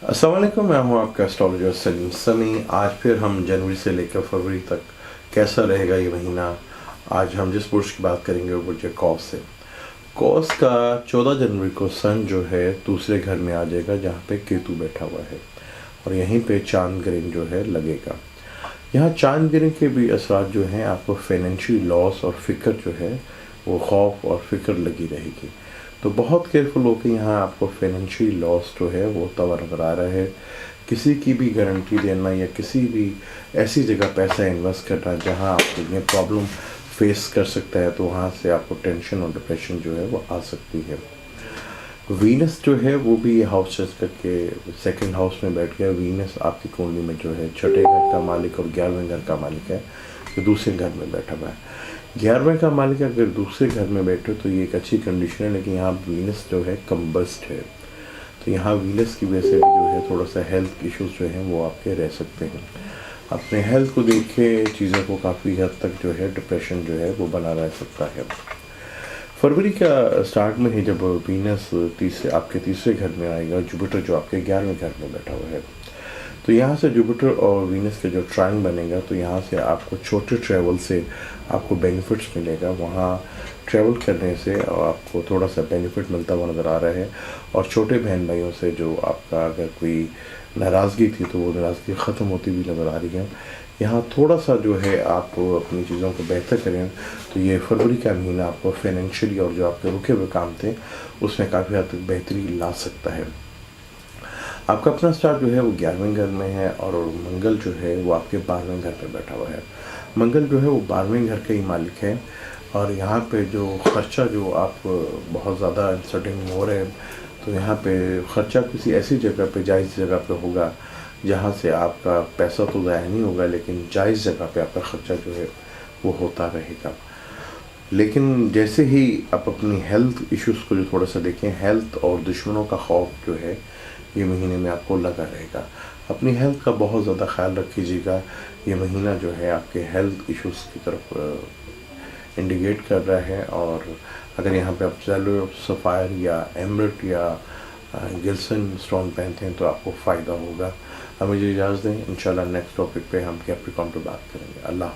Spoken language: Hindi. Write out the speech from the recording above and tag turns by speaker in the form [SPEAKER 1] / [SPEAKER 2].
[SPEAKER 1] अस्सलाम वालेकुम, मैं हूँ आपका एस्ट्रोलॉजर सलीम समी। आज फिर हम जनवरी से लेकर फरवरी तक कैसा रहेगा ये महीना, आज हम जिस बुर्ज की बात करेंगे वो बुर्ज है कौस से। कौस का 14 जनवरी को सन जो है दूसरे घर में आ जाएगा जहाँ पे केतु बैठा हुआ है और यहीं पे चांद ग्रहण जो है लगेगा। यहाँ चांद ग्रहण के भी असरात जो हैं आपको फाइनेंशियल लॉस और फिक्र जो है वो खौफ और फिक्र लगी रहेगी। तो बहुत केयरफुल होकर यहाँ आपको फाइनेंशियल लॉस जो है वो तवा नज़र आ रहा है। किसी की भी गारंटी देना या किसी भी ऐसी जगह पैसा इन्वेस्ट करना जहाँ आपको ये प्रॉब्लम फेस कर सकता है, तो वहाँ से आपको टेंशन और डिप्रेशन जो है वो आ सकती है। वीनस जो है वो भी हाउस चेंज करके सेकंड हाउस में बैठ गया। वीनस आपकी कुंडली में जो है छठे घर का मालिक और 11वें घर का मालिक है, जो दूसरे घर में बैठा हुआ है। 11वें का मालिक अगर दूसरे घर में बैठे तो ये एक अच्छी कंडीशन है, लेकिन यहाँ वीनस जो है कम्बस्ट है, तो यहाँ वीनस की वजह से भी जो है थोड़ा सा हेल्थ इश्यूज जो हैं वो आपके रह सकते हैं। अपने हेल्थ को देख के चीज़ों को काफ़ी हद तक जो है डिप्रेशन जो है वो बना रह सकता है। फरवरी का स्टार्ट में ही जब वीनस आपके तीसरे घर में आएगा, जुपिटर जो आपके 11वें घर में बैठा हुआ है, तो यहाँ से जुपिटर और वीनस के जो ट्रायंग बनेगा, तो यहाँ से आपको छोटे ट्रैवल से आपको बेनिफिट्स मिलेगा। वहाँ ट्रैवल करने से आपको थोड़ा सा बेनिफिट मिलता हुआ नज़र आ रहा है। और छोटे बहन भाइयों से जो आपका अगर कोई नाराज़गी थी तो वो नाराज़गी ख़त्म होती भी नज़र आ रही है। यहाँ थोड़ा सा जो है आप अपनी चीज़ों को बेहतर करें तो ये फरवरी का महीना आपको फाइनेंशियली और जो आपके रुके हुए काम थे उसमें काफ़ी हद तक बेहतरी ला सकता है। आपका अपना स्टार जो है वो 11वें घर में है और मंगल जो है वो आपके 12वें घर पे बैठा हुआ है। मंगल जो है वो 12वें घर का ही मालिक है और यहाँ पे जो ख़र्चा जो आप बहुत ज़्यादा अनसर्टेन हो रहे हैं, तो यहाँ पे ख़र्चा किसी ऐसी जगह पे जायज़ जगह पे होगा जहाँ से आपका पैसा तो ज़ाया नहीं होगा, लेकिन जायज़ जगह पे आपका ख़र्चा जो है वो होता रहेगा। लेकिन जैसे ही आप अपनी हेल्थ इश्यूज़ को जो थोड़ा सा देखें, हेल्थ और दुश्मनों का खौफ जो है ये महीने में आपको लगा रहेगा। अपनी हेल्थ का बहुत ज़्यादा ख्याल रखिएगा। ये महीना जो है आपके हेल्थ इश्यूज़ की तरफ इंडिकेट कर रहा है। और अगर यहाँ पे आप जेलो सफ़ायर या एमरल्ड या गिल्सन स्टोन पहनते हैं तो आपको फ़ायदा होगा। अब मुझे इजाज़त दें, इंशाल्लाह नेक्स्ट टॉपिक पे हम कैप्रिकॉर्न पे बात करेंगे। अल्लाह।